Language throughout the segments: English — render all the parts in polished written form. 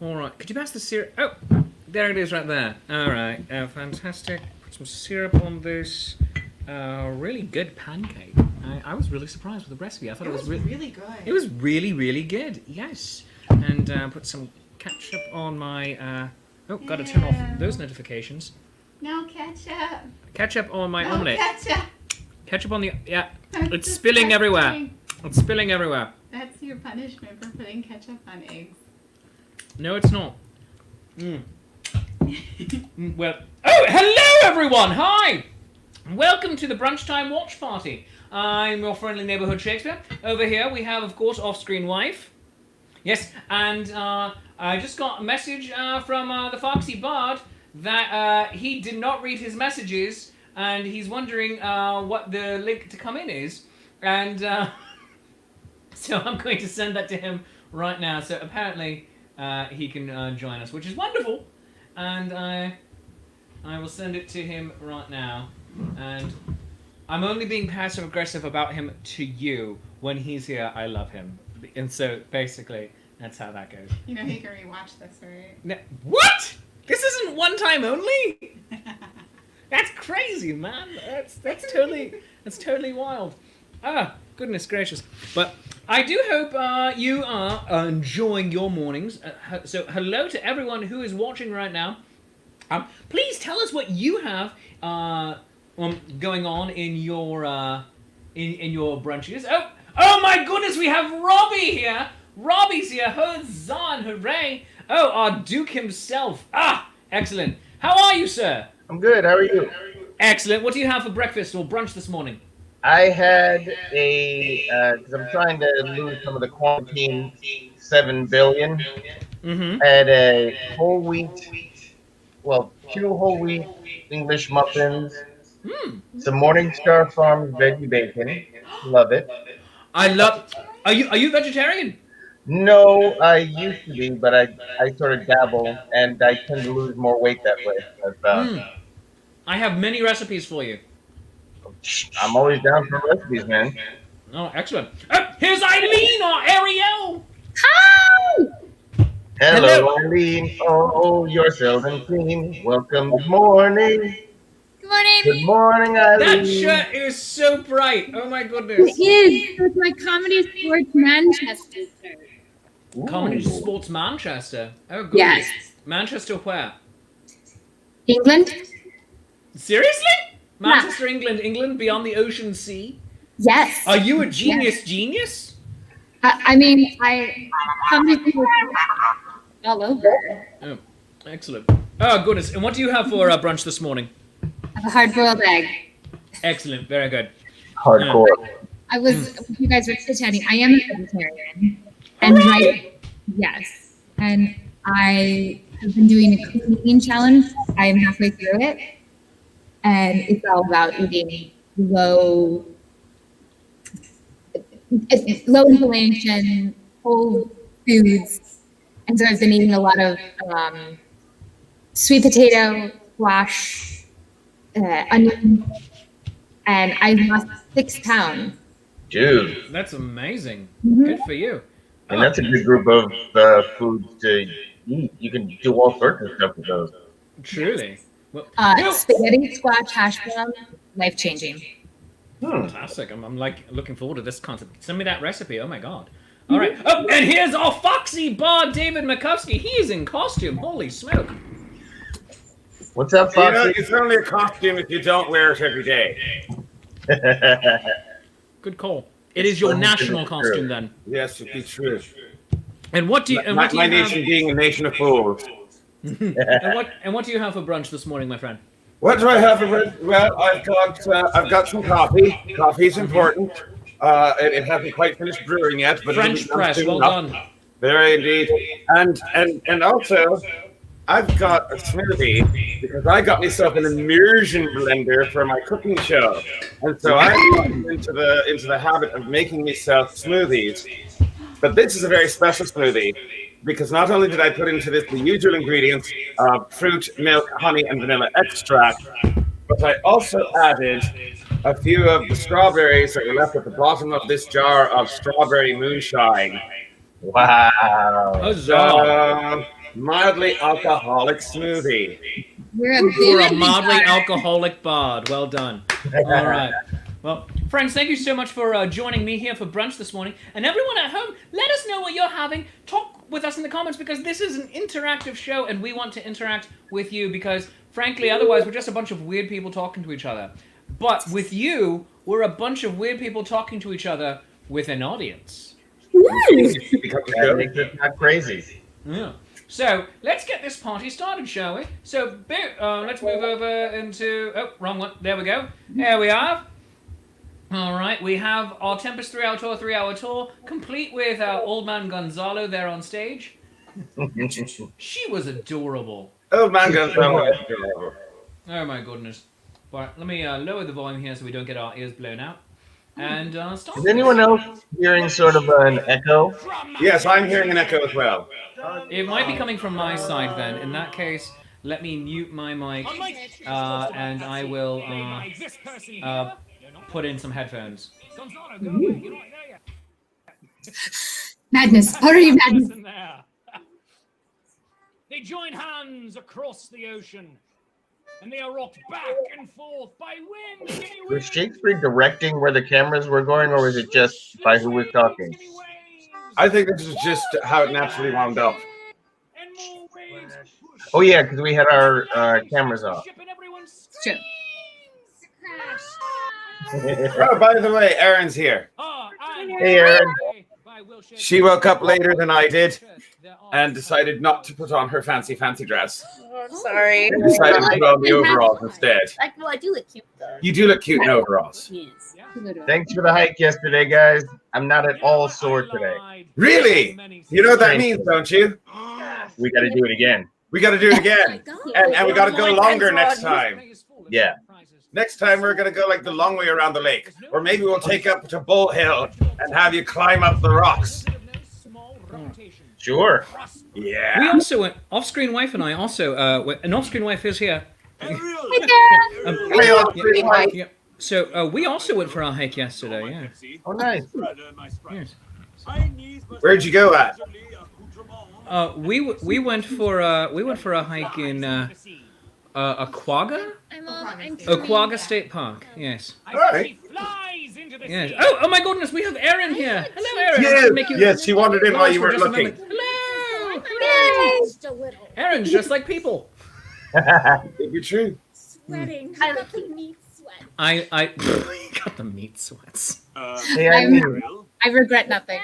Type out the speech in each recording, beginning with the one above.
All right. Could you pass the syrup? Oh, there it is right there. All right. Fantastic. Put some syrup on this. Really good pancake. I was really surprised with the recipe. I thought it was really good. It was really, really good. Yes. And put some ketchup on my... got to turn off those notifications. No ketchup. Ketchup on my omelette. Ketchup. Ketchup on the... Yeah. It's spilling everywhere. It's spilling everywhere. That's your punishment for putting ketchup on eggs. No, it's not. Well... Oh, hello, everyone! Hi! Welcome to the Brunch-Time watch party. I'm your friendly neighbourhood Shakespeare. Over here we have, of course, off-screen wife. Yes, and I just got a message from the Foxy Bard that he did not read his messages, and he's wondering what the link to come in is. And so I'm going to send that to him right now. So apparently he can join us, which is wonderful. And I will send it to him right now. And I'm only being passive-aggressive about him to you. When he's here, I love him. And so, basically, that's how that goes. You know he can rewatch this, right? No, what? This isn't one time only? That's crazy, man. That's totally wild. Ah, goodness gracious. But I do hope you are enjoying your mornings. So hello to everyone who is watching right now. Please tell us what you have going on in your brunches. Oh my goodness, we have Robbie here. Robbie's here. Huzzah and hooray. Oh, our Duke himself. Ah, excellent. How are you, sir? I'm good. How are you? Excellent. What do you have for breakfast or brunch this morning? I had because I'm trying to lose some of the quarantine 7 billion. Mm-hmm. I had a whole wheat, two whole wheat English muffins, some Morningstar Farms veggie bacon. Love it. I love. Are you vegetarian? No, I used to be, but I sort of dabble, and I tend to lose more weight that way, I've found. I have many recipes for you. I'm always down for recipes, man. Oh, excellent. Here's Eileen or Ariel. Hi! Hello, Eileen. Oh, you're 17. Welcome. Good morning. Good morning. Good morning, Eileen. That shirt is so bright. Oh my goodness. It is. It's my Comedy Sports Manchester shirt. Ooh. Comedy Sports Manchester. Oh, good. Yes. Manchester where? England? Seriously? Manchester, England, beyond the ocean sea? Yes. Are you a genius? I mean, Comedy Sports all over. Oh, excellent. Oh, goodness. And what do you have for brunch this morning? I have a hard-boiled egg. Excellent. Very good. Hardcore. I was, you guys were chit-chatting, I am a vegetarian. And yes. And I have been doing a clean eating challenge. I am halfway through it. And it's all about eating low inflammation, whole foods. And so I've been eating a lot of sweet potato, squash, onion, and I lost 6 pounds. Dude. That's amazing. Mm-hmm. Good for you. And that's a good group of foods to eat. You can do all sorts of stuff with those. Truly. Well, Spaghetti, squash, hash brown, life-changing. fantastic. I'm like looking forward to this concept. Send me that recipe. Oh my god. All right. Oh, and here's our foxy bard, David Makowski. He is in costume. Holy smoke. What's up, Foxy? You know, it's only a costume if you don't wear it every day. Good call. It is your national costume then. Yes, it's true. And what do you and My what do you nation have? being a nation of fools. And what do you have for brunch this morning, my friend? What do I have for bread? Well, I've got some coffee. Coffee's important. It hasn't quite finished brewing yet, but French press. Well done. Very indeed. And also, I've got a smoothie because I got myself an immersion blender for my cooking show, and so I got into the habit of making myself smoothies. But this is a very special smoothie because not only did I put into this the usual ingredients of fruit, milk, honey, and vanilla extract, but I also added a few of the strawberries that were left at the bottom of this jar of strawberry moonshine. Wow. Huzzah. mildly alcoholic smoothie. You're a You're a big mildly bard. alcoholic bard. Well done. All right. Well, friends, thank you so much for joining me here for brunch this morning. And everyone at home, let us know what you're having. Talk with us in the comments because this is an interactive show and we want to interact with you because, frankly, otherwise we're just a bunch of weird people talking to each other. But with you, we're a bunch of weird people talking to each other with an audience. That makes it not crazy. Yeah. So let's get this party started, shall we? So let's move over into. Oh, wrong one. There we go. There we are. All right, we have our Tempest 3-hour tour, complete with old man Gonzalo there on stage. She was adorable. Old man goes down. Oh my goodness. Right, let me lower the volume here so we don't get our ears blown out. And start. Is anyone else hearing sort of an echo? Yes, I'm hearing an echo as well. It might be coming from my side then. In that case, let me mute my mic and I will put in some headphones. Madness. Already madness. They join hands across the ocean, and they are rocked back and forth by wind. Was Shakespeare directing where the cameras were going, or was it just by who was talking? I think this is just how it naturally wound up. Oh yeah, because we had our cameras off. True. Oh, by the way, Erin's here. Hey, Erin. She woke up later than I did and decided not to put on her fancy dress. Oh, I'm sorry. And decided to put on the overalls instead. Well, I do look cute though. You do look cute in overalls. Yes. Thanks for the hike yesterday, guys. I'm not at all sore today. Really? You know what that means, don't you? We got to do it again. We got to do it again. And we got to go longer next time. Yeah. Next time we're going to go like the long way around the lake. Or maybe we'll take up to Bull Hill and have you climb up the rocks. Sure. Yeah. We also went, off-screen wife and I also, an off-screen wife is here. Hey, off-screen wife. Yeah. So we also went for our hike yesterday, yeah. Oh, nice. Yes. Where'd you go at? We went for a hike in Aquaga? Aquaga State Park. Yes. All right. Yes. Oh my goodness, we have Erin here. Hello, Erin. Yes, she wandered in while you were looking. Hello. Erin's just like people. It'd be true. Sweating. I look like meat sweat. I got the meat sweats. Hey, Eileen. I regret nothing.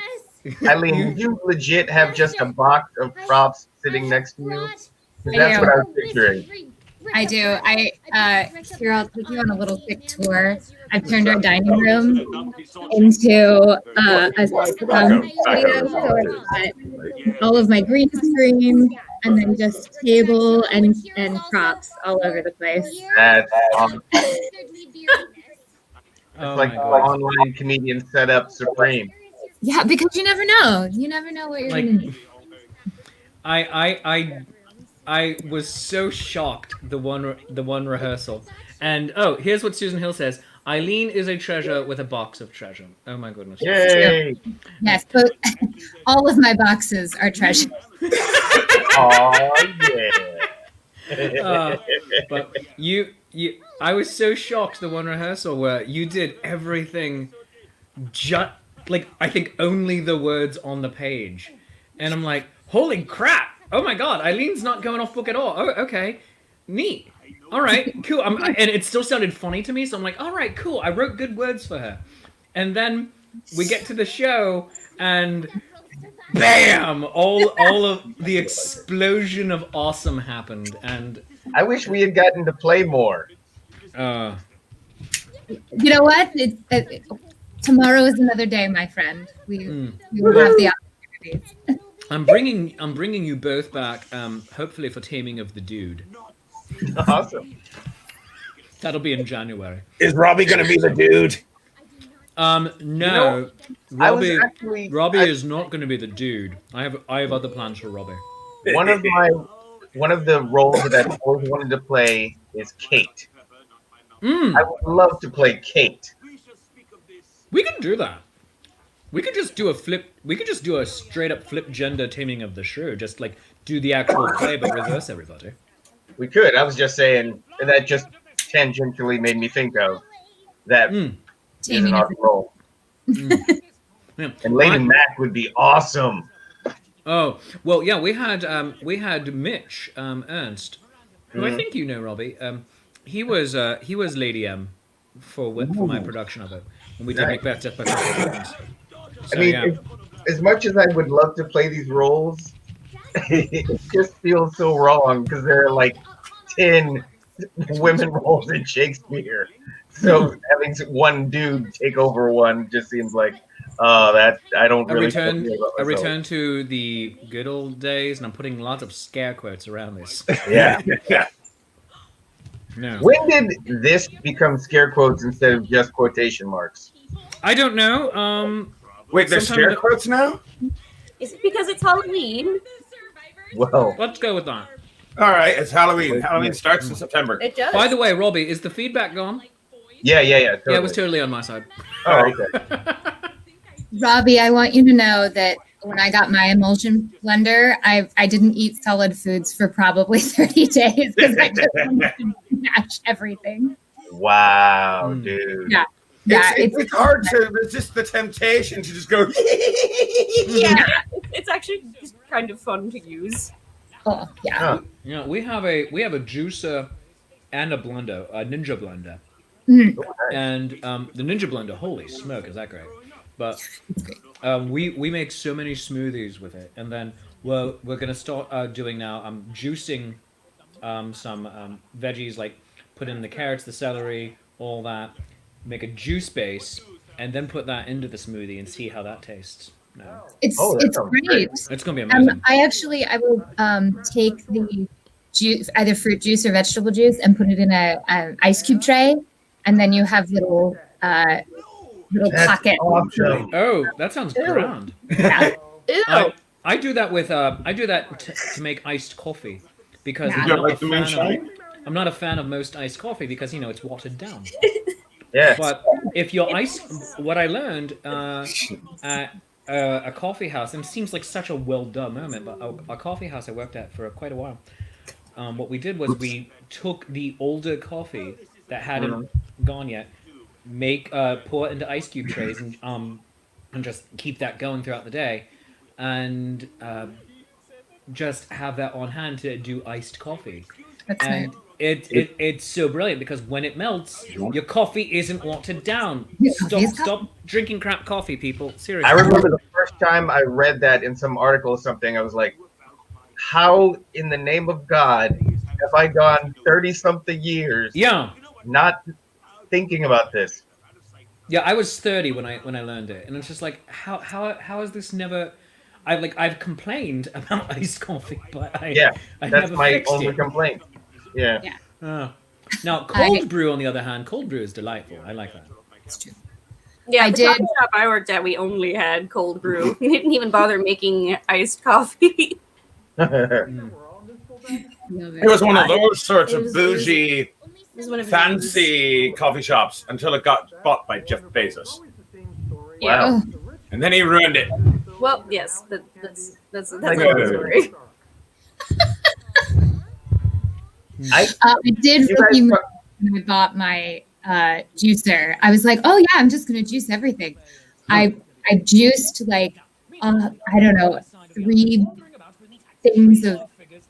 Eileen, did you legit have just a box of props sitting next to you? 'Cause I that's do. what I was picturing. I do. Here, I'll take you on a little quick tour. I've turned our dining room into a studio. So I've got all of my green screen and then just table and props all over the place. That's awesome. Oh It's like my the God. online comedian setup supreme. Yeah, because you never know. You never know what you're Like, gonna do. I was so shocked the one rehearsal, and here's what Susan Hill says: Eileen is a treasure with a box of treasure. Oh my goodness! Yay! Yes, but all of my boxes are treasure. Oh yeah. But I was so shocked the one rehearsal where you did everything, like I think only the words on the page, and I'm like, holy crap! Oh my God, Eileen's not going off book at all. Oh, okay, neat. All right, cool. And it still sounded funny to me, so I'm like, all right, cool. I wrote good words for her, and then we get to the show, and bam! All of the explosion of awesome happened, and I wish we had gotten to play more. You know what? Tomorrow is another day, my friend. We will have the opportunities. I'm bringing you both back, hopefully for Taming of the Dude. Awesome. That'll be in January. Is Robbie going to be the dude? No, I was Robbie. actually Robbie is not going to be the dude. I have other plans for Robbie. one of the roles that I've always wanted to play is Kate. I would love to play Kate. We can do that. We could just do a flip. We could just do a straight up flip gender taming of the shrew. Just like do the actual play, but reverse everybody. We could. I was just saying that just tangentially made me think of that is Taming an of awesome role. Yeah. And Lady Mac would be awesome. Oh well, yeah. We had Mitch Ernst, who I Mhm. think you know, Robbie. He was Lady M for my production of it when we did Nice. Macbeth Death by Christmas. So, I mean, yeah. as much as I would love to play these roles, it just feels so wrong because there are like 10 women roles in Shakespeare. So having one dude take over one just seems like, that I don't A really feel return, good about a myself. return to the good old days, and I'm putting lots of scare quotes around this. Yeah. No, When did this become scare quotes instead of just quotation marks? I don't know. Wait, there's Sometime scare quotes now? Is it because it's Halloween? Well, Let's go with that. All right, it's Halloween. Halloween starts in September. It does. By the way, Robbie, is the feedback gone? yeah. Totally. Yeah, it was totally on my side. Oh, okay. Robbie, I want you to know that when I got my emulsion blender, I didn't eat solid foods for probably 30 days because I just wanted to match everything. Wow, Mm. dude. Yeah. Yeah, It's hard to resist the temptation to just go. Yeah, it's actually just kind of fun to use. oh yeah. Huh. Yeah, we have a juicer and a blender, a Ninja blender, Mm. and the Ninja blender. Holy smoke, is that great? But we make so many smoothies with it, and then we're gonna start doing now. I'm juicing some veggies, like put in the carrots, the celery, all that. Make a juice base, and then put that into the smoothie and see how that tastes. No, It's Oh, that it's sounds great. great. it's gonna be amazing. I will take the juice, either fruit juice or vegetable juice, and put it in a ice cube tray, and then you have little That's pockets. awesome. Oh, that sounds grand. Yeah. Ew. I do that with to make iced coffee because Yeah. I'm You not like a the fan moonshine? I'm not a fan of most iced coffee because it's watered down. Yeah. But if your what I learned at a coffee house, and it seems like such a well done moment, but a coffee house I worked at for quite a while. What we did was we took the older coffee that hadn't gone yet, pour it into ice cube trays, and just keep that going throughout the day, and just have that on hand to do iced coffee. That's And nice. it's so brilliant because when it melts, your coffee isn't watered down. Your coffee is Stop drinking crap coffee, people. Seriously. I remember the first time I read that in some article or something, I was like, how in the name of God have I gone 30-something years Yeah, not thinking about this? yeah. I was 30 when I learned it, and it's just like, how is this never? I've complained about iced coffee, but I That's never my fixed only it. complaint. Yeah. Now, cold brew, on the other hand, cold brew is delightful. I like that. It's true. Yeah, I the did- coffee shop I worked at, we only had cold brew. We didn't even bother making iced coffee. Love It was one of those sorts It of was- bougie, It was one of fancy coffee shops until it got bought by Jeff Bezos. Yeah. Wow. And then he ruined it. Well, yes, that's Like- another story. I did You rookie guys- mistake when I bought my juicer. I was like, oh yeah, I'm just gonna juice everything. I juiced like I don't know, 3 things of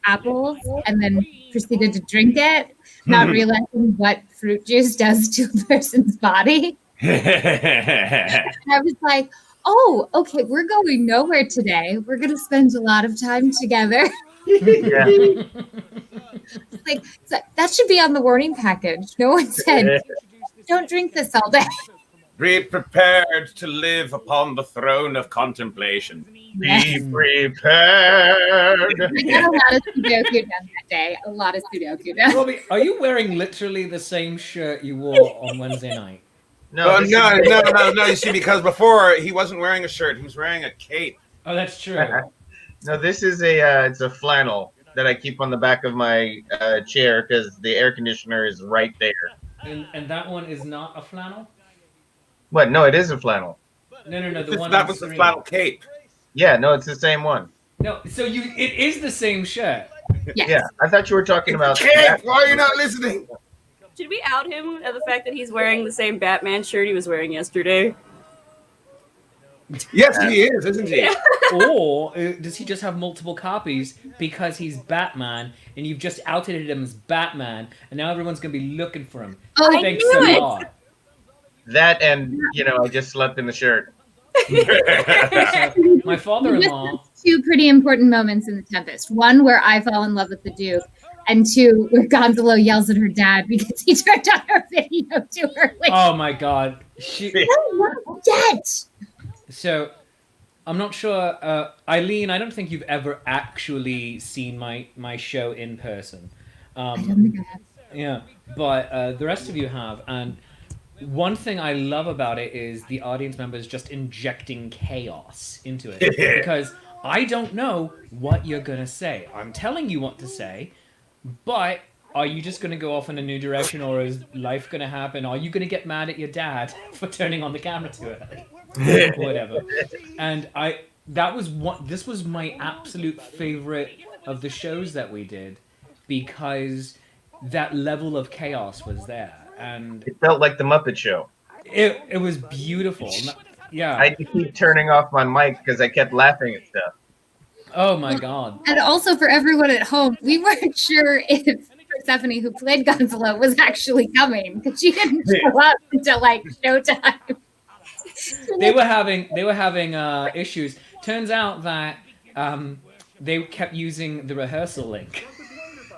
apples and then proceeded to drink it, not realizing what fruit juice does to a person's body. And I was like, oh, okay, we're going nowhere today. We're gonna spend a lot of time together. yeah. Like that should be on the warning package. No one said don't drink this all day. Be prepared to live upon the throne of contemplation. Be prepared. I got a lot of Sudoku done that day. A lot of Sudoku done. Robbie, are you wearing literally the same shirt you wore on Wednesday night? No, Oh, this no, is- no. You see, because before he wasn't wearing a shirt, he was wearing a cape. Oh, that's true. No, this is it's a flannel that I keep on the back of my chair because the air conditioner is right there. And that one is not a flannel? What? No, it is a flannel. No. The one that on was the screen. flannel cape. Yeah, no, it's the same one. No, so it is the same shirt. Yes. Yeah, I thought you were talking about Cape. that. Why are you not listening? Should we out him at the fact that he's wearing the same Batman shirt he was wearing yesterday? Yes, he is, isn't he? Or does he just have multiple copies because he's Batman and you've just outed him as Batman and now everyone's going to be looking for him? Oh, I Thanks knew a it. lot. That and, I just slept in the shirt. So, my father-in-law... Two pretty important moments in the Tempest. One where I fall in love with the Duke, and two where Gonzalo yells at her dad because he turned on her video too early. Oh my god. Yet. So, I'm not sure, Eileen, I don't think you've ever actually seen my show in person. I don't think I have. Yeah, but the rest of you have, and one thing I love about it is the audience members just injecting chaos into it. Because I don't know what you're going to say. I'm telling you what to say, but are you just going to go off in a new direction, or is life going to happen? Are you going to get mad at your dad for turning on the camera too early? Whatever. And this was my absolute favorite of the shows that we did, because that level of chaos was there. And It felt like the Muppet Show. it was beautiful. Yeah. I had to keep turning off my mic because I kept laughing at stuff. Oh my god. And also for everyone at home, we weren't sure if Persephone, who played Gonzalo, was actually coming because she didn't show up until like showtime. They were having issues. Turns out that they kept using the rehearsal link.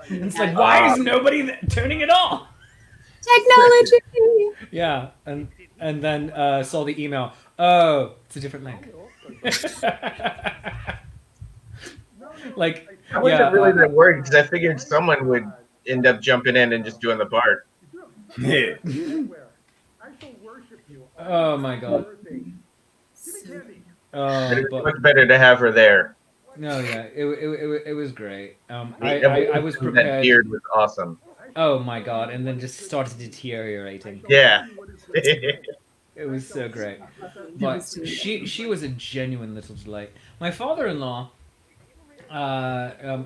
It's like, why is nobody turning it on? Technology. Yeah, and then saw the email. Oh, it's a different link. Like, I wasn't really that worried because I figured someone would end up jumping in and just doing the part. Yeah. Oh my god. But it's But, much better to have her there. no, yeah, it was great. That I was That prepared. beard was awesome. Oh my god, and then just started deteriorating. Yeah. It was so great. But she was a genuine little delight. My father-in-law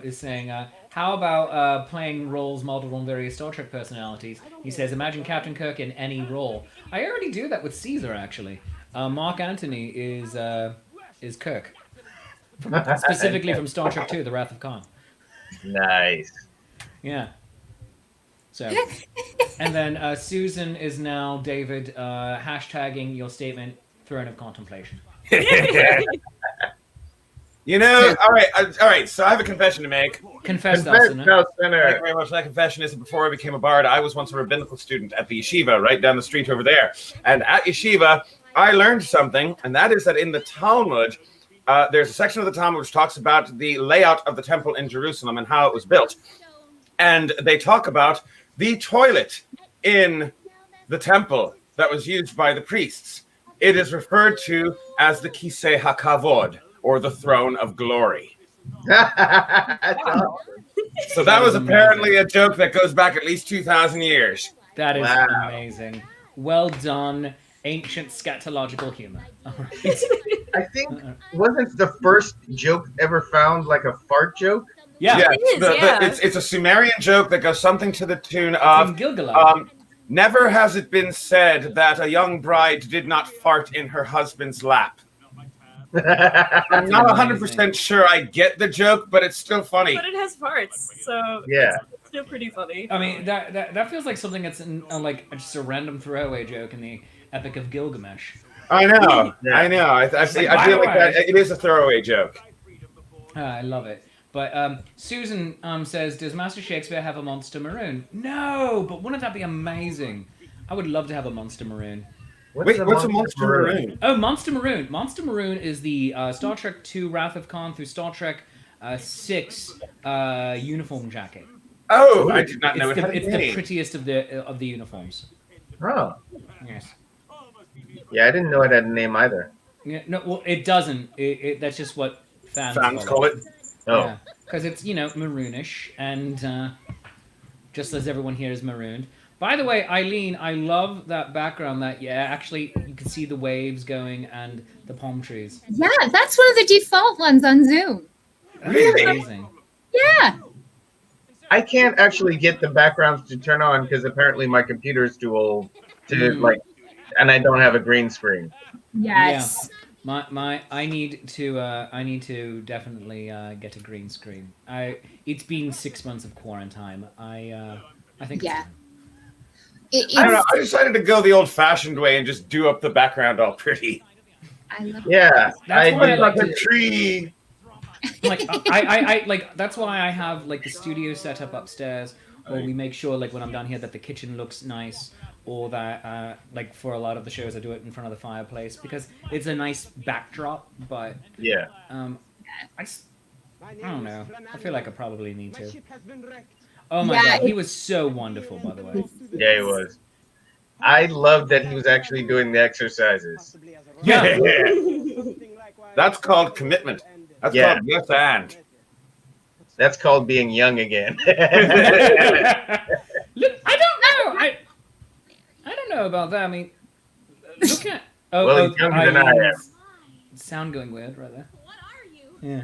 is saying, how about playing roles modeled on various Star Trek personalities? He says, imagine Captain Kirk in any role. I already do that with Caesar, actually. Mark Antony is Kirk. Specifically from Star Trek II, The Wrath of Khan. Nice. Yeah. So, and then Susan is now David hashtagging your statement, Throne of Contemplation. You know, all right. So I have a confession to make. Confess, thou Confess, sinner. thou Thank sinner. you very much. That confession is that before I became a bard, I was once a rabbinical student at the yeshiva right down the street over there. And at yeshiva, I learned something, and that is that in the Talmud, there's a section of the Talmud which talks about the layout of the temple in Jerusalem and how it was built. And they talk about the toilet in the temple that was used by the priests. It is referred to as the Kisei HaKavod, or the throne of glory. That's awesome. So that was apparently a joke that goes back at least 2,000 years. That is Wow. amazing. Well done, ancient scatological humor. I think wasn't the first joke ever found like a fart joke? Yeah, Yeah, It is, yeah. it's a Sumerian joke that goes something to the tune in of, Gilgalad. never has it been said that a young bride did not fart in her husband's lap. I'm not 100% sure I get the joke, but it's still funny. But it has parts, so Yeah. it's still pretty funny. I mean, that feels like something that's in, like just a random throwaway joke in the Epic of Gilgamesh. I know, Yeah. I know. I By feel the like way- that, it is a throwaway joke. I love it. But Susan says, does Master Shakespeare have a monster maroon? No, but wouldn't that be amazing? I would love to have a monster maroon. Wait, what's a monster maroon? Oh, Monster Maroon. Monster Maroon is the Star Trek II Wrath of Khan through Star Trek 6 uniform jacket. Oh, I did not know It's it the, had a it's the name. prettiest of the uniforms. Oh. Yes. Yeah, I didn't know it had a name either. Yeah, no, well, it doesn't. That's just what Fans call it. Oh. Because it's, maroonish, and just as everyone here is marooned. By the way, Eileen, I love that background that, actually, you can see the waves going and the palm trees. Yeah, that's one of the default ones on Zoom. That's Really? amazing. Yeah. I can't actually get the backgrounds to turn on because apparently my computer is too old to like, and I don't have a green screen. Yes. I need to definitely get a green screen. It's been 6 months of quarantine. I think it's Yeah. time. I don't know. I decided to go the old-fashioned way and just do up the background all pretty. I love Yeah, That's why I like The to tree. like I like that's why I have like the studio set up upstairs, or we make sure like when I'm down here that the kitchen looks nice, or that like for a lot of the shows I do it in front of the fireplace because it's a nice backdrop. But yeah. I don't know. I feel like I probably need to. Oh my Yeah, god, he was so wonderful, by the way. Yeah, he was. I loved that he was actually doing the exercises. Yeah. That's called commitment. That's Yeah. called yes and. That's called being young again. Look, I don't know. I don't know about that. I mean, look at. Oh, Well, he's younger than I am. Sound going weird right there. What are you? Yeah.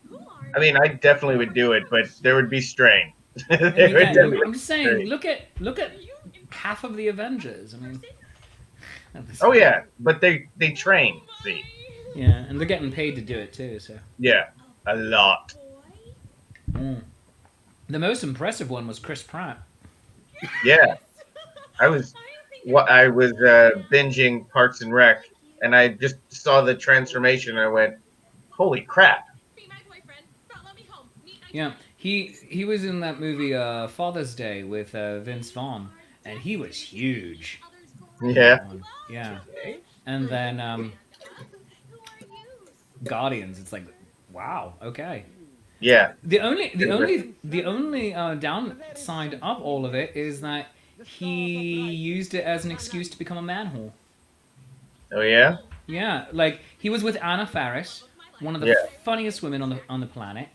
Who are I mean, I definitely would do it, but there would be strain. I There mean, would yeah, definitely I'm be just saying. strain. Look at half of the Avengers. I mean. Oh yeah, but they train. See, Yeah, and they're getting paid to do it too. So. yeah, a lot. Mm. The most impressive one was Chris Pratt. Yeah, I was binging Parks and Rec, and I just saw the transformation. And I went, "Holy crap!" Be my boyfriend. Follow me home. Meet my Yeah, he was in that movie Father's Day with Vince Vaughn, and he was huge. Yeah, Yeah, and then Guardians. It's like, wow, okay. yeah, The only downside of all of it is that he used it as an excuse to become a man-whore. oh yeah, Yeah, like he was with Anna Faris, one of the Yeah. funniest women on the planet,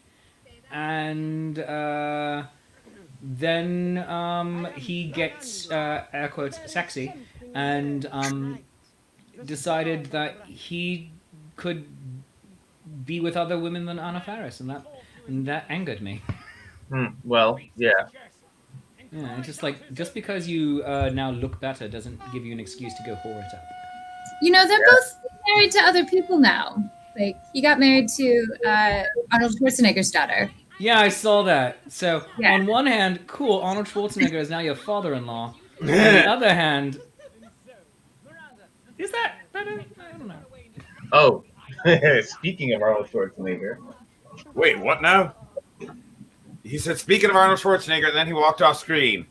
and then he gets air quotes sexy, and decided that he could be with other women than Anna Faris, and that angered me. Well, yeah, Yeah, it's just like just because you now look better doesn't give you an excuse to go whore it up. You know, they're both married to other people now. Like, he got married to Arnold Schwarzenegger's daughter. Yeah, I saw that. So Yeah. on one hand, cool, Arnold Schwarzenegger is now your father-in-law. On the other hand, is that I don't know. Oh, speaking of Arnold Schwarzenegger, Wait, what now? He said, speaking of Arnold Schwarzenegger, and then he walked off screen.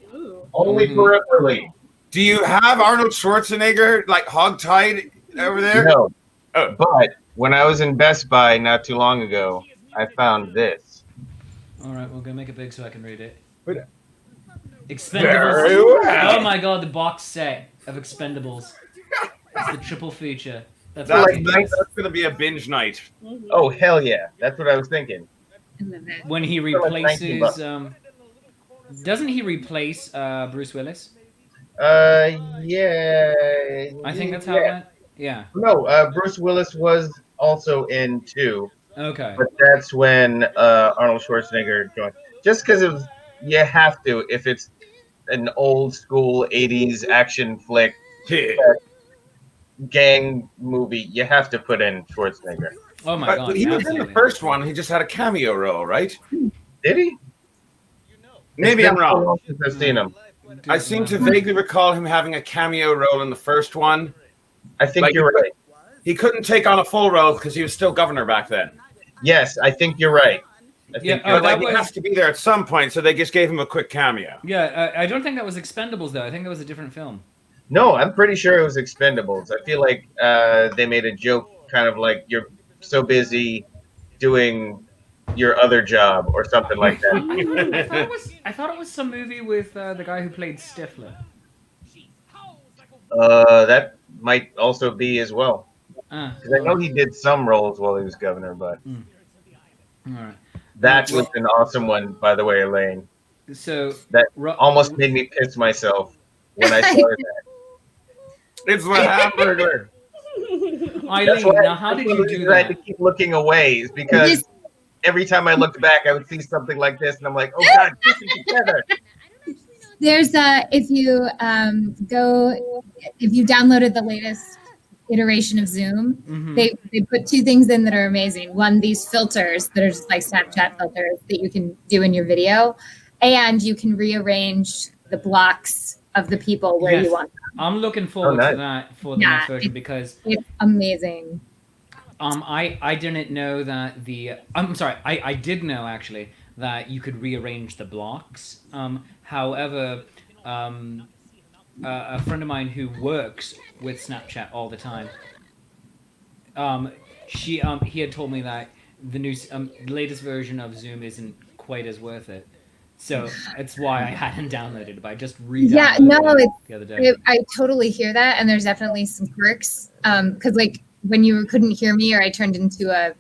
only Mhm. peripherally. Do you have Arnold Schwarzenegger like hog-tied over there? No, Oh. but when I was in Best Buy not too long ago, I found this. All right, we'll go make it big so I can read it. Wait. Expendables. Very well. Oh my god, the box set of Expendables. It's the triple feature. That's That's, what it is. that's going to be a binge night. Oh hell yeah, that's what I was thinking. I love it. When he For like 19 bucks. replaces, doesn't he replace Bruce Willis? Yeah. I think that's how it went. Yeah. No, Bruce Willis was also in 2, Okay. but that's when Arnold Schwarzenegger joined. Just because it was, you have to if it's an old school '80s action flick gang movie, you have to put in Schwarzenegger. Oh my But god. he was in absolutely. the first one. He just had a cameo role, right? Did he? Maybe It's I'm been so wrong. long since I've seen him. I seem to vaguely recall him having a cameo role in the first one. I think Like- you're right. He couldn't take on a full role because he was still governor back then. Yes, I think you're right. I think Yeah, you're oh, But that like, he was- has to be there at some point, so they just gave him a quick cameo. Yeah, I don't think that was Expendables though. I think that was a different film. No, I'm pretty sure it was Expendables. I feel like they made a joke, kind of like you're so busy doing your other job or something like that. I thought it was some movie with the guy who played Stifler. That might also be as well. Ah, Because I know he did some roles while he was governor, but all right. that was an awesome one, by the way, Elaine. So That Ro- almost made me piss myself when I saw that. It's the hamburger. Eileen, now how did you do I had to that? keep looking away is because every time I looked back, I would see something like this, and I'm like, oh God, keep it together. There's if you if you downloaded the latest iteration of Zoom, Mhm. they put two things in that are amazing. One, these filters that are just like Snapchat filters that you can do in your video, and you can rearrange the blocks of the people where Yes. you want them. I'm looking forward nice. to that for the Yeah, next version because It's amazing. I didn't know that I'm sorry, I did know actually that you could rearrange the blocks. However, a friend of mine who works with Snapchat all the time, he had told me that the latest version of Zoom isn't quite as worth it. So it's why I hadn't downloaded it, but I just re-downloaded it the other day. I totally hear that, and there's definitely some quirks. Because like when you couldn't hear me, or I turned into a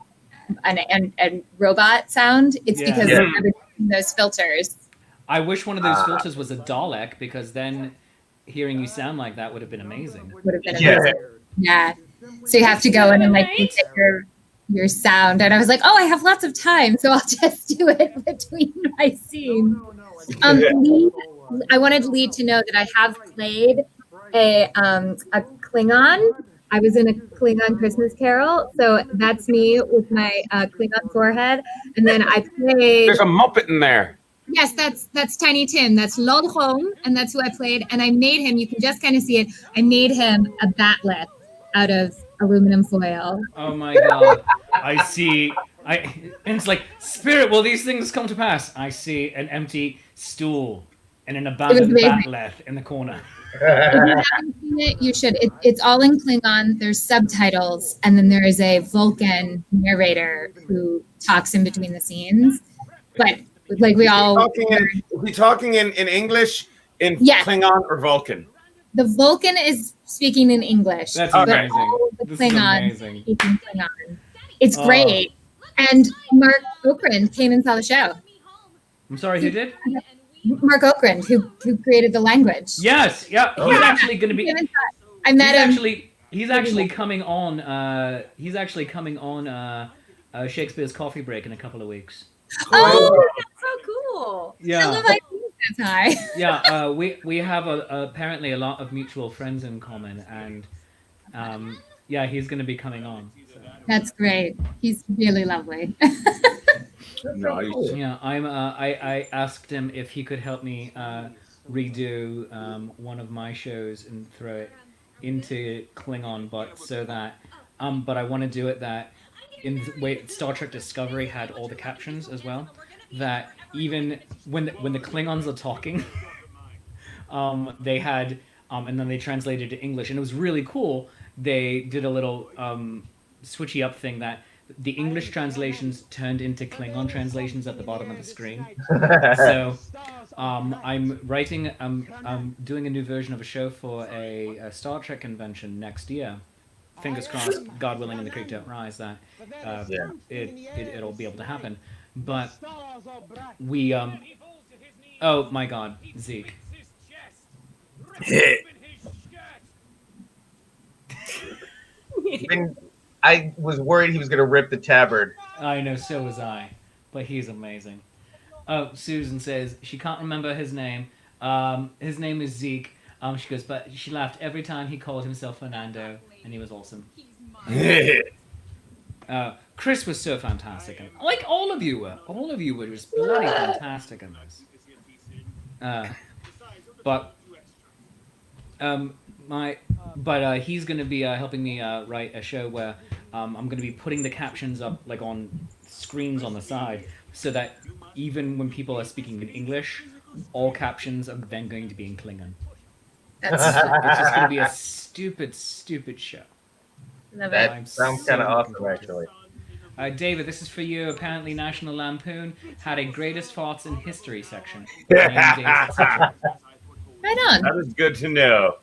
robot sound, it's Yeah. because Yeah. I've been using those filters. I wish one of those filters was a Dalek because then hearing you sound like that would have been amazing. Would have been Yeah. amazing. Yeah. So you have to go in and like configure your sound, and I was like, oh, I have lots of time, so I'll just do it between my scenes. Lee, I wanted Lee to know that I have played a Klingon. I was in a Klingon Christmas Carol, so that's me with my Klingon forehead, and then I played. There's a Muppet in there. Yes, that's Tiny Tim. That's Lord Home, and that's who I played. And I made him. You can just kind of see it. I made him a batlet out of aluminum foil. Oh my god! I see. And it's like, Spirit, will these things come to pass? I see an empty stool and an abandoned amazing. batlet in the corner. If you haven't seen it, you should. It's all in Klingon. There's subtitles, and then there is a Vulcan narrator who talks in between the scenes. But like we all, Is he talking in English, in Yes. Klingon, or Vulcan? the Vulcan is speaking in English. That's but amazing. all the This is Klingons amazing. speak in Klingon. It's Oh. great. And Mark Okrand came and saw the show. I'm sorry, who did? Mark Okrand, who created the language. Yes, yeah. He's actually going to be. I met him. He's actually coming on. He's actually coming on Shakespeare's Coffee Break in a couple of weeks. Oh, That's so cool. I Yeah, love that's high. yeah. We have apparently a lot of mutual friends in common, and yeah, he's going to be coming on. So. That's great. He's really lovely. Nice. Yeah, I asked him if he could help me redo one of my shows and throw it into Klingon, but so that but I want to do it that in the way Star Trek Discovery had all the captions as well, that even when the Klingons are talking, they had and then they translated to English, and it was really cool. They did a little switchy up thing that the English translations turned into Klingon translations at the bottom of the screen. So I'm writing, I'm doing a new version of a show for a Star Trek convention next year. Fingers crossed, God willing, and the creek don't rise, that it'll be able to happen. But we, oh my God, Zeke. I was worried he was going to rip the tabard. I know, so was I. But he's amazing. Oh, Susan says she can't remember his name. His name is Zeke. She goes, but she laughed every time he called himself Fernando, and he was awesome. Chris was so fantastic. And, like, all of you were. All of you were just bloody fantastic in this. He's going to be helping me write a show where I'm going to be putting the captions up like on screens on the side, so that even when people are speaking in English, all captions are then going to be in Klingon. It's just going to be a stupid show. Love That I'm sounds so kind of looking awesome, forward to it. actually. David, this is for you. Apparently, National Lampoon had a greatest farts in history section. Right on. That is good to know.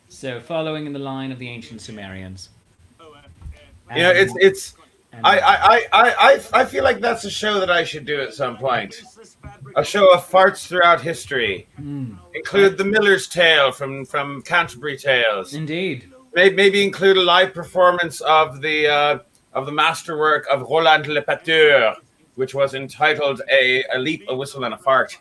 So, following in the line of the ancient Sumerians. Yeah, And, I feel like that's a show that I should do at some point. A show of farts throughout history. Include the Miller's Tale from Canterbury Tales. Indeed. Maybe include a live performance of the masterwork of Roland Le Pateur, which was entitled "A Leap, a Whistle, and a Fart."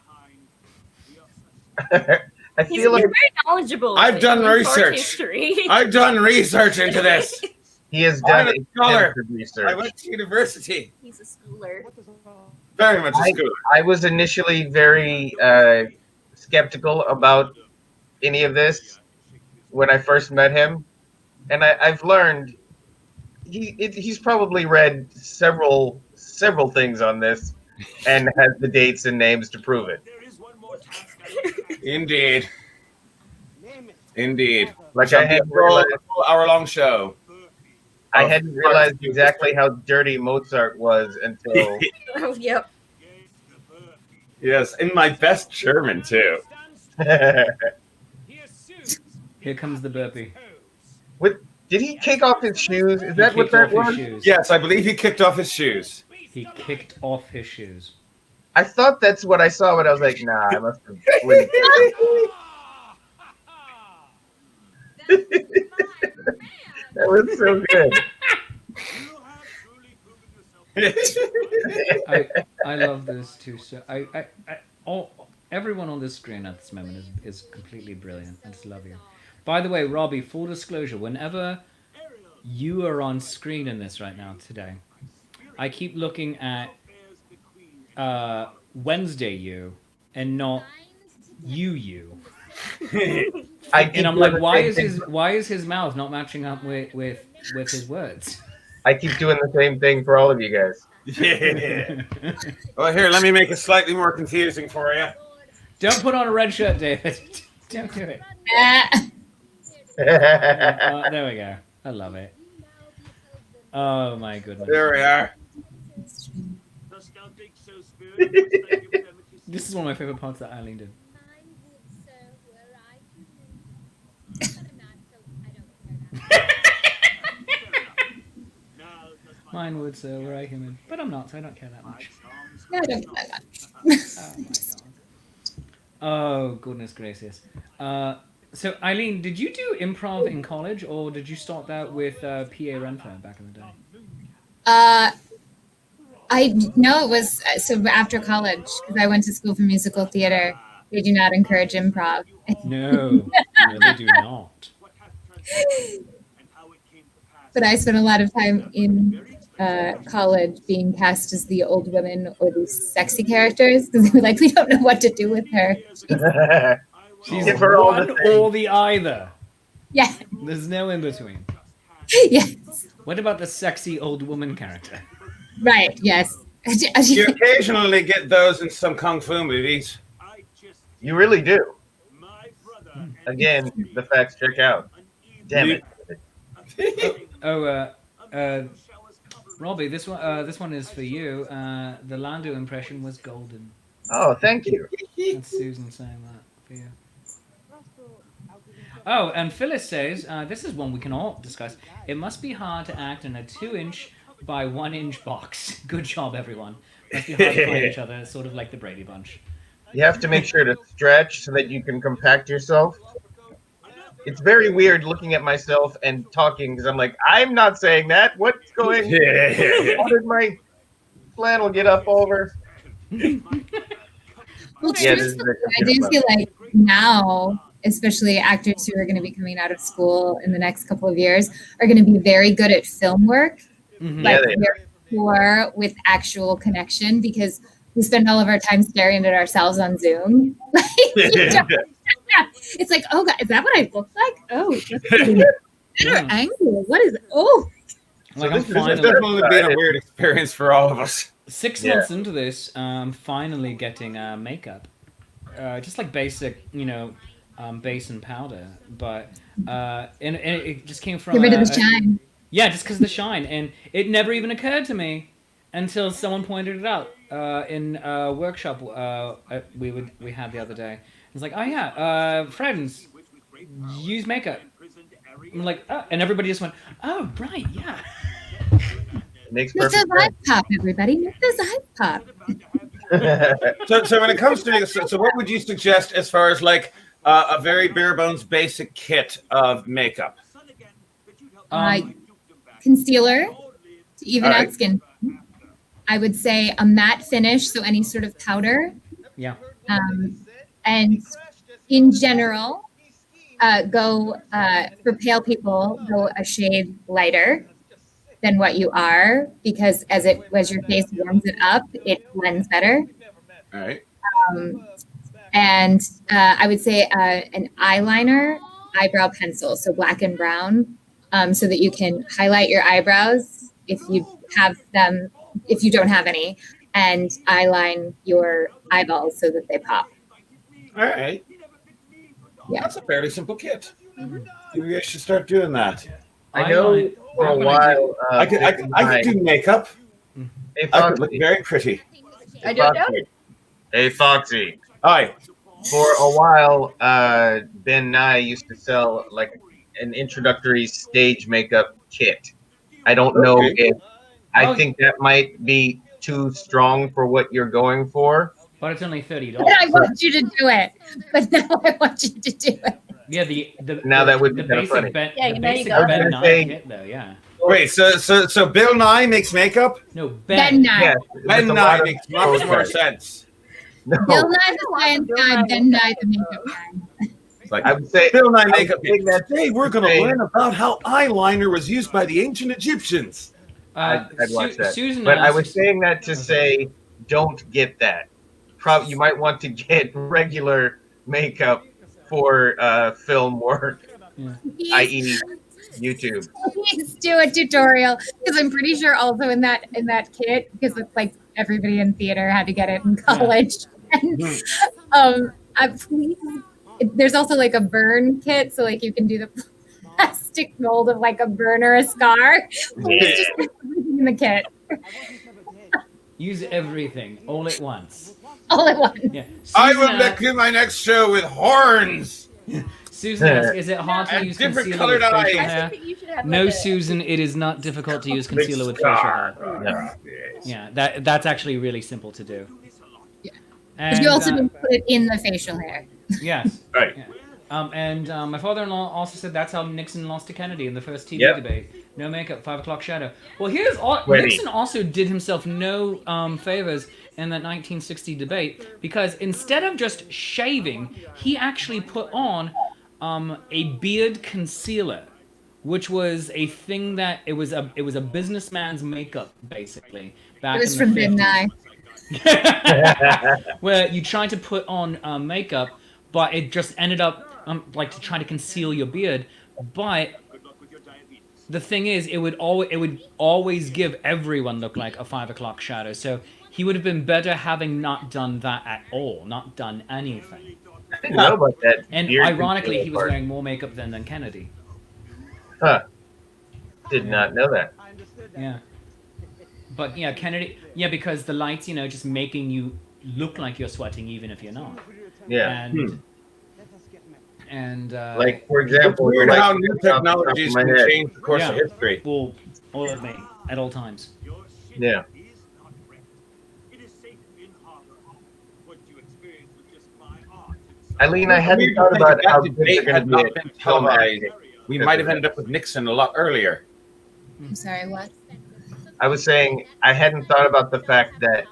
I He's feel like very knowledgeable. I've done in fart research. history. I've done research into this. he has I'm done a scholar. extensive research. I went to university. He's a schooler. Very much a schooler. I was initially very skeptical about any of this when I first met him, and I've learned he's probably read several things on this, and has the dates and names to prove it. Indeed. Like I hadn't A realized, full hour-long show. I hadn't realized exactly how dirty Mozart was until Oh, yep. Yes, in my best German too. Here comes the burpee. Did he kick off his shoes? Is He that what kicked that off his was? shoes. Yes, I believe he kicked off his shoes. He kicked off his shoes. I thought that's what I saw, but I was like, nah, I must have. Wait. That was so good. I love this too. So everyone on this screen at this moment is completely brilliant. I just love you. By the way, Robbie, full disclosure, whenever you are on screen in this right now today, I keep looking at Wednesday you and not you. And I'm like, why is his mouth not matching up with his words? I keep doing the same thing for all of you guys. Yeah. Well, here, let me make it slightly more confusing for you. Don't put on a red shirt, David. Don't do it. There we go. I love it. Oh my goodness. There we are. This is one of my favorite parts that Eileen did. Mine would, sir, were I human. But I'm not, so I don't care that much. No, I don't get that much. Oh my god. Oh, goodness gracious. So, Eileen, did you do improv in college, or did you start that with P.A. Renfro back in the day? No, it was so after college because I went to school for musical theater. They do not encourage improv. No, they do not. But I spent a lot of time in college being cast as the old women or these sexy characters because they were like, we don't know what to do with her. She's Give her all one the things. or the either. Yeah. There's no in between. Yes. What about the sexy old woman character? Right. Yes. You occasionally get those in some kung fu movies. You really do. Again, the facts check out. Damn it. Robbie, this one is for you. The Lando impression was golden. Oh, thank you. That's Susan saying that for you. Oh, and Phyllis says, this is one we can all discuss. It must be hard to act in a 2-inch by 1-inch box. Good job, everyone. Must be hard to find each other, sort of like the Brady Bunch. You have to make sure to stretch so that you can compact yourself. It's very weird looking at myself and talking because I'm like, I'm not saying that. What's going? How did my flannel get up over? Well, Yeah, truthfully, I do feel like now, especially actors who are going to be coming out of school in the next couple of years, are going to be very good at film work, Yeah, but they they're poor with actual connection because we spend all of our time staring at ourselves on Zoom. It's like, oh, God, is that what I look like? Oh, that's a better angle. What is it? Oh, Like So I'm this is finally Definitely been a weird experience for all of us. 6 Yeah. months into this, I'm finally getting makeup, just like basic, base and powder. But and it just came from get rid of the shine. Yeah, just because of the shine, and it never even occurred to me until someone pointed it out in a workshop we had the other day. It's like, oh yeah, friends use makeup. I'm like, oh, and everybody just went, oh right, yeah. Makes Make perfect those eyes pop, everybody. Make those eyes pop. sense. So when it comes to so what would you suggest as far as like a very bare bones basic kit of makeup? Concealer to even All out right. skin. I would say a matte finish, so any sort of powder. Yeah. And in general, go for pale people, go a shade lighter than what you are, because as your face warms it up, it blends better. All right. And I would say an eyeliner, eyebrow pencil, so black and brown, so that you can highlight your eyebrows if you have them, if you don't have any, and eyeline your eyeballs so that they pop. All right. Yeah. That's a fairly simple kit. Maybe I should start doing that. I know for a while. I could do makeup. Hey, I could look Foxy. very pretty. I don't doubt it. Hey, Foxy. Hi. For a while, Ben Nye used to sell like an introductory stage makeup kit. I don't know Okay. if I think that might be too strong for what you're going for. But it's only $30. But I want you to do it. But now I want you to do it. Yeah, the Now that would be the kinda basic funny. Ben, Yeah, the you know you basic got Ben it. Nye Say- kit though, yeah. Wait, so Bill Nye makes makeup? No, Ben Nye. Yes, Ben with a Nye lot of makes much more photos. sense. No, Bill Nye the Science Guy, Ben Nye the Makeup Guy. It's like I would say Bill Nye I makeup. would think that Today we're going to say- learn about how eyeliner was used by the ancient Egyptians. I'd watch that. Susan But I asked- was saying that to say, don't get that. You might want to get regular makeup for film work, i.e., YouTube. Please do a tutorial, because I'm pretty sure also in that kit, because it's like everybody in theater had to get it in college. And, please, there's also like a burn kit, so like you can do the plastic mold of like a burn or a scar. Please just put everything in the kit Use everything all at once. all at once. Yeah. I Susan will asked- do my next show with horns Susan asked, is it hard to and use different concealer with colored facial eyes. hair? I think you should have No, like a- Susan, it is not difficult to use Big concealer with facial hair. scar. Yes. Yeah, that's actually really simple to do. Yeah. And, But you also didn't put it in the facial hair. yes. Right. Yeah. And my father-in-law also said that's how Nixon lost to Kennedy in the first TV Yep. debate. No makeup, 5 o'clock shadow. Well, Ready. Nixon also did himself no favors in that 1960 debate, because instead of just shaving, he actually put on a beard concealer, which was a thing that it was a businessman's makeup basically. Back It was in from the Ben 50s. Nye. Where you tried to put on makeup, but it just ended up like to try to conceal your beard. But the thing is, it would always give everyone look like a 5 o'clock shadow. So he would have been better having not done that at all, not done anything. I didn't know about that. And beard ironically, concealer he was part. wearing more makeup than Kennedy. Huh. Did not know that. Yeah. But yeah, Kennedy. Yeah, because the lights, just making you look like you're sweating even if you're not. Yeah. And Like, for example, Weird like, how new technologies can change the course of Yeah. history. well, all of me at all times. Yeah. Eileen, I hadn't thought about how good they're debate going had to not be been at film televised. acting. We might have ended up with Nixon a lot earlier. I'm sorry, what? I was saying I hadn't thought about the fact that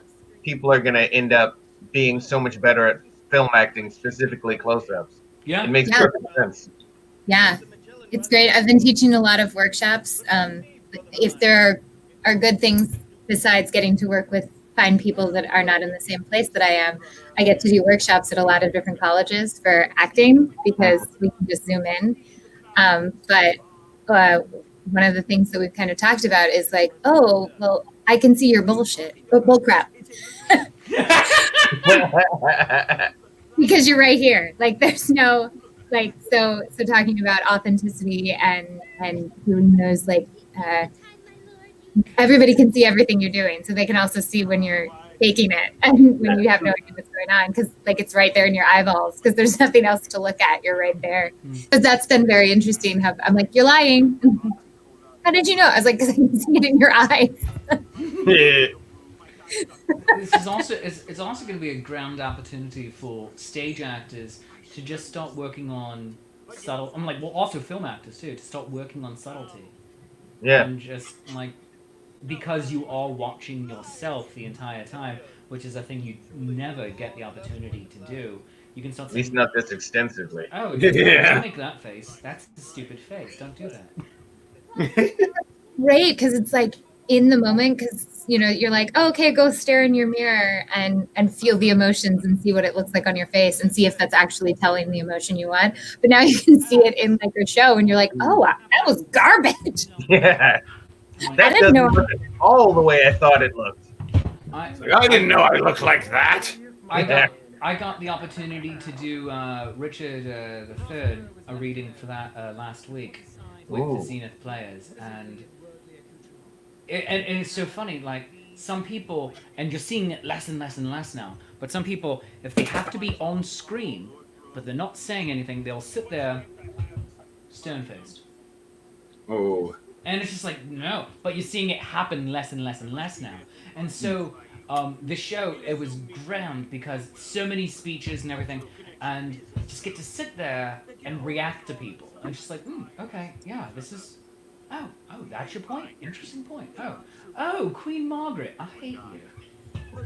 people are going to end up being so much better at film acting, specifically close-ups. Yeah. It makes Yeah. perfect sense. Yeah, it's great. I've been teaching a lot of workshops. If there are good things besides getting to work with fine people that are not in the same place that I am, I get to do workshops at a lot of different colleges for acting because we can just zoom in. But one of the things that we've kind of talked about is like, oh, well, I can see your bullshit, but bull crap. Because you're right here. Like there's no like so talking about authenticity and doing those like everybody can see everything you're doing, so they can also see when you're faking it and when you have no idea what's going on because like it's right there in your eyeballs because there's nothing else to look at. You're right there. Because that's been very interesting. I'm like, you're lying. How did you know? I was like, because I can see it in your eyes. This is also it's also going to be a grand opportunity for stage actors to just start working on subtle. I'm like, well, also film actors too, to start working on subtlety Yeah. and just like because you are watching yourself the entire time, which is a thing you never get the opportunity to do. You can start At least saying, not this extensively. "Oh, Yeah. don't make that face. That's a stupid face. Don't do that." Great, because it's like in the moment, because you're like, oh, okay, go stare in your mirror and feel the emotions and see what it looks like on your face and see if that's actually telling the emotion you want. But now you can see it in like a show and you're like, oh, that was garbage. Yeah. Like, That didn't doesn't know- look all the way I thought it looked. I didn't know I looked like that. I got the opportunity to do Richard III, a reading for that last week with Ooh. the Zenith players, and it's so funny. Like some people, and you're seeing it less and less and less now. But some people, if they have to be on screen, but they're not saying anything, they'll sit there stone-faced. Oh. And it's just like, no. But you're seeing it happen less and less and less now. And so the show, it was grand because so many speeches and everything, and just get to sit there and react to people. And just like, okay, yeah, this is... Oh, that's your point. Interesting point. Oh, Queen Margaret, I hate you.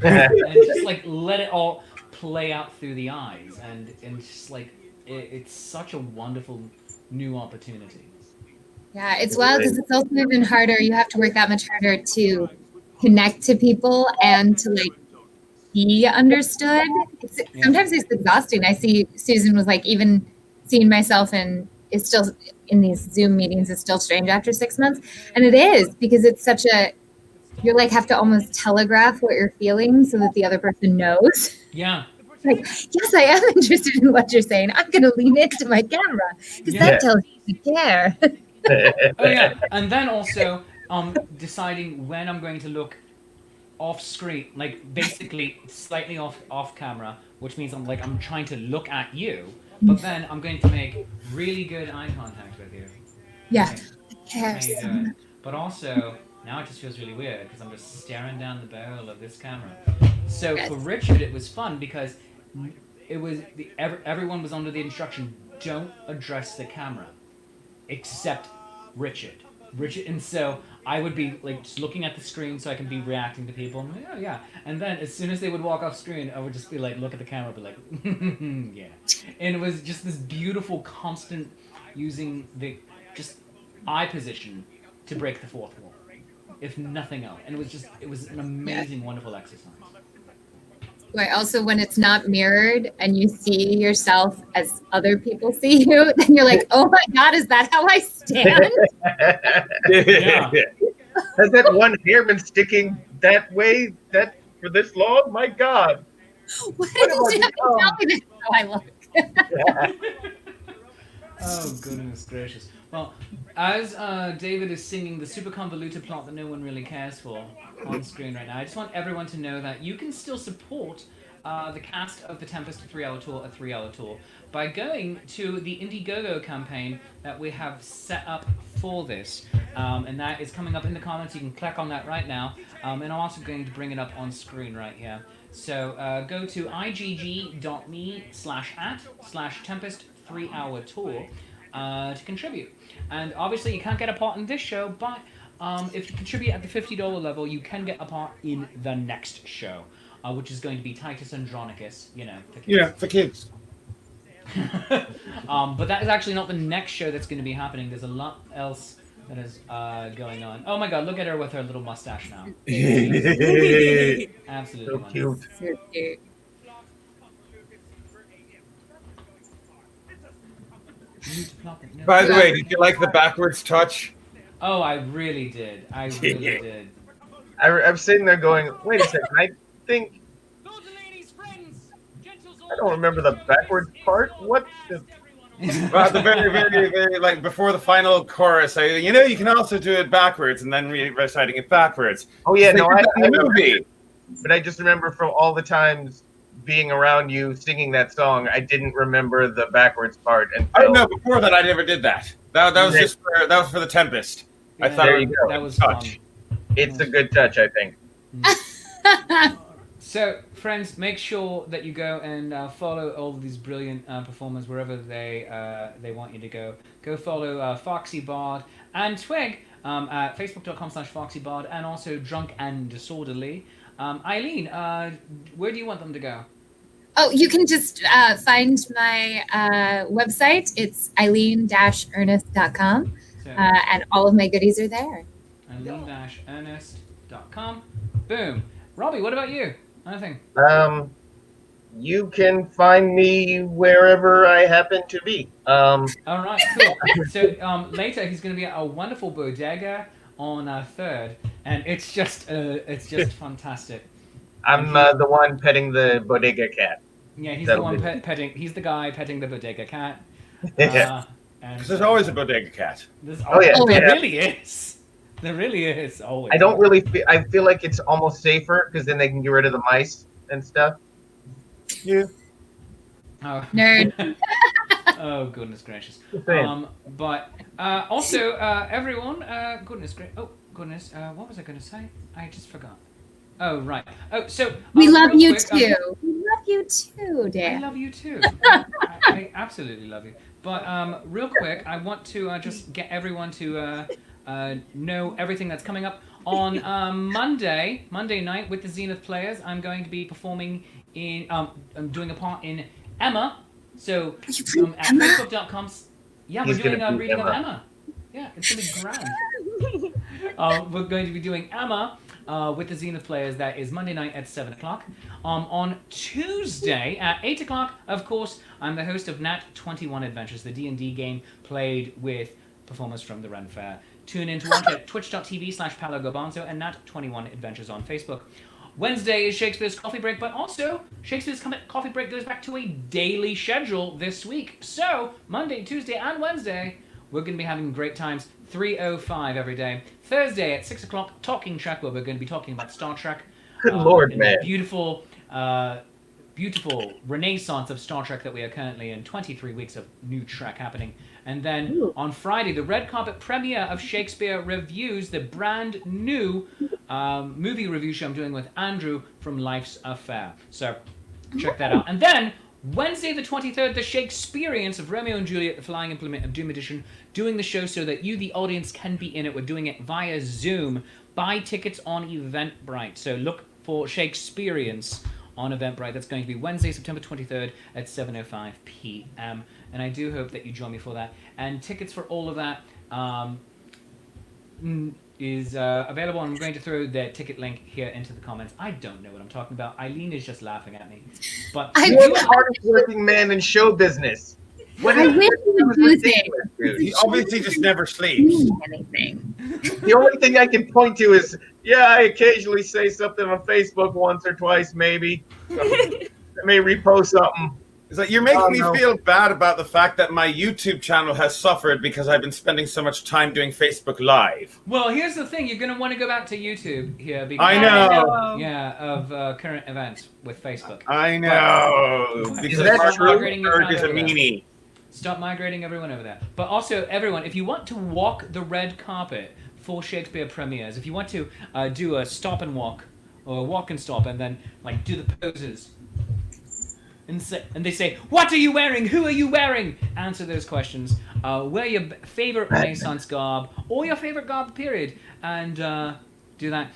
And just like let it all play out through the eyes. And just like, it's such a wonderful new opportunity. Yeah, it's wild because it's also even harder. You have to work that much harder to connect to people and to like be understood. Sometimes it's exhausting. I see Susan was like, even seeing myself and is still in these Zoom meetings is still strange after 6 months. And it is because it's such you're like have to almost telegraph what you're feeling so that the other person knows. Yeah. Like, yes, I am interested in what you're saying. I'm going to lean into my camera because that tells you to care. Oh yeah, and then also deciding when I'm going to look off screen, like basically slightly off camera, which means I'm trying to look at you, but then I'm going to make really good eye contact with you. Yeah. How you doing? But also now it just feels really weird because I'm just staring down the barrel of this camera. So for Richard, it was fun because it was everyone was under the instruction: don't address the camera, except Richard, and so I would be like just looking at the screen so I can be reacting to people. And like, oh yeah, and then as soon as they would walk off screen, I would just be like, look at the camera, be like, yeah, and it was just this beautiful, constant using the just eye position to break the fourth wall, if nothing else, and it was an amazing, wonderful exercise. Right. Also, when it's not mirrored and you see yourself as other people see you, then you're like, oh my God, is that how I stand? Yeah. Has that one hair been sticking that way for this long? My God. Why didn't you tell me that's how I look? Oh, goodness gracious. Well, as David is singing the super convoluted plot that no one really cares for on screen right now, I just want everyone to know that you can still support the cast of the Tempest 3-hour tour, a 3-hour tour, by going to the Indiegogo campaign that we have set up for this. And that is coming up in the comments. You can click on that right now. And I'm also going to bring it up on screen right here. So go to igg.me/@/Tempest 3-hour tour to contribute. And obviously you can't get a part in this show, but if you contribute at the $50 level, you can get a part in the next show, which is going to be Titus Andronicus, for kids. Yeah, for kids. But that is actually not the next show that's going to be happening. There's a lot else that is going on. Oh my God, look at her with her little mustache now. Absolutely So cute. So cute. By the way, did you like the backwards touch? Oh, I really did. I really did. I'm sitting there going, wait a second, I think I don't remember the backwards part. What the? Well, at the very, very, very, like before the final chorus, you can also do it backwards and then reciting it backwards. Oh yeah, no, I movie. But I just remember from all the times being around you singing that song, I didn't remember the backwards part. And Oh no, before that I never did that. That was just for the Tempest. I thought There you go. That was touch. fun. It's a good touch, I think. So, friends, make sure that you go and follow all of these brilliant performers wherever they want you to go. Go follow Foxy Bard and Twig at facebook.com/FoxyBard and also Drunk and Disorderly. Eileen, where do you want them to go? Oh, you can just find my website. It's eileen-ernest.com. So, And all of my goodies are there. Eileen-ernest.com. Boom. Robbie, what about you? Anything? You can find me wherever I happen to be. All right, cool. So later he's going to be at a wonderful bodega on 3rd, and it's just fantastic. I'm the one petting the bodega cat. Yeah, he's That'll the one be- petting. He's the guy petting the bodega cat. Yeah. And There's always a bodega cat. Oh, yeah. There Yeah. really is. There really is. Always. I don't really feel. I feel like it's almost safer because then they can get rid of the mice and stuff. Yeah. Oh. Nerd. Oh goodness gracious. Just saying. But also everyone. Goodness great. Oh goodness. What was I going to say? I just forgot. Oh right. Oh so. We love real you quick, too. We love you too, I Dan. love you too. I absolutely love you. But real quick, I want to just get everyone to know everything that's coming up on Monday night with the Zenith Players. I'm going to be performing in. I'm doing a part in Emma. So at facebook.com. Yeah, He's we're doing gonna a be reading of Emma. Emma. Yeah, it's gonna be grand. We're going to be doing Emma. With the Zenith Players, that is Monday night at 7 o'clock. On Tuesday at 8 o'clock, of course, I'm the host of Nat 21 Adventures, the D&D game played with performers from the Ren Fair. Tune in to watch at twitch.tv/PaoloGarbanzo and Nat 21 Adventures on Facebook. Wednesday is Shakespeare's Coffee Break, but also Shakespeare's Coffee Break goes back to a daily schedule this week. So, Monday, Tuesday, and Wednesday, we're going to be having great times. 3:05 every day. Thursday at 6 o'clock, Talking Trek, where we're going to be talking about Star Trek. Good Lord, and man. the beautiful renaissance of Star Trek that we are currently in. 23 weeks of new Trek happening. And then on Friday, the red carpet premiere of Shakespeare Reviews, the brand new movie review show I'm doing with Andrew from Life's Affair. So check that out. And then Wednesday the 23rd, the Shakespeareans of Romeo and Juliet, the Flying Implement of Doom Edition, doing the show so that you, the audience, can be in it. We're doing it via Zoom. Buy tickets on Eventbrite. So look for Shakespeareans on Eventbrite. That's going to be Wednesday, September 23rd at 7:05 p.m. And I do hope that you join me for that. And tickets for all of that is available. I'm going to throw the ticket link here into the comments. I don't know what I'm talking about. Eileen is just laughing at me. But You're the hardest working man in show business. I wish you would do things. He obviously just never sleeps. Anything. The only thing I can point to is, yeah, I occasionally say something on Facebook once or twice, maybe. I may repost something. It's like you're making me no. feel bad about the fact that my YouTube channel has suffered because I've been spending so much time doing Facebook Live. well, here's the thing. You're going to want to go back to YouTube here. Because, I know. Yeah, of current events with Facebook. I know. But- Because Is that our true? bird is a meanie. Stop migrating everyone over there. But also, everyone, if you want to walk the red carpet for Shakespeare premieres, if you want to do a stop and walk, or a walk and stop, and then like do the poses, and they say, "What are you wearing? Who are you wearing?" Answer those questions. Wear your favorite Renaissance garb or your favorite garb, period, and do that.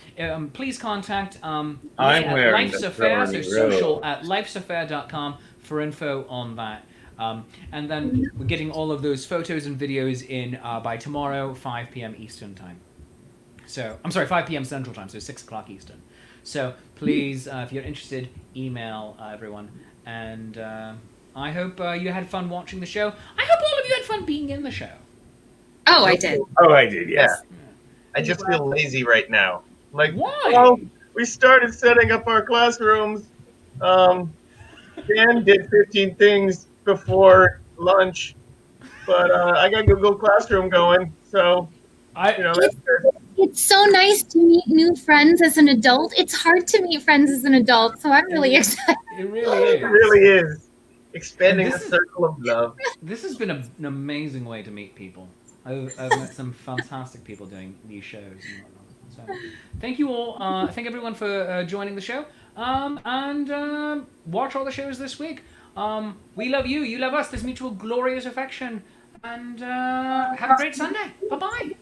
Please contact I'm wearing Life's the Affair, so thorny social robe. at lifesaffair.com for info on that. And then we're getting all of those photos and videos in by tomorrow, 5 p.m. Eastern time. So, I'm sorry, 5 p.m. Central time, so 6 o'clock Eastern. So, please, if you're interested, email everyone. And I hope you had fun watching the show. I hope all of you had fun being in the show. Oh, I did. Oh, I did, yes. I just feel lazy right now. Like, Why? well, we started setting up our classrooms. Dan did 15 things before lunch, but I got Google Classroom going, so that's good. It's so nice to meet new friends as an adult. It's hard to meet friends as an adult, so I'm really excited. It really is. It really is expanding And the this is- circle of love. This has been an amazing way to meet people. I've met some fantastic people doing these shows and whatnot. So, thank you all. Thank everyone for joining the show. And watch all the shows this week. We love you. You love us. There's mutual glorious affection. And have a great Sunday. Bye bye.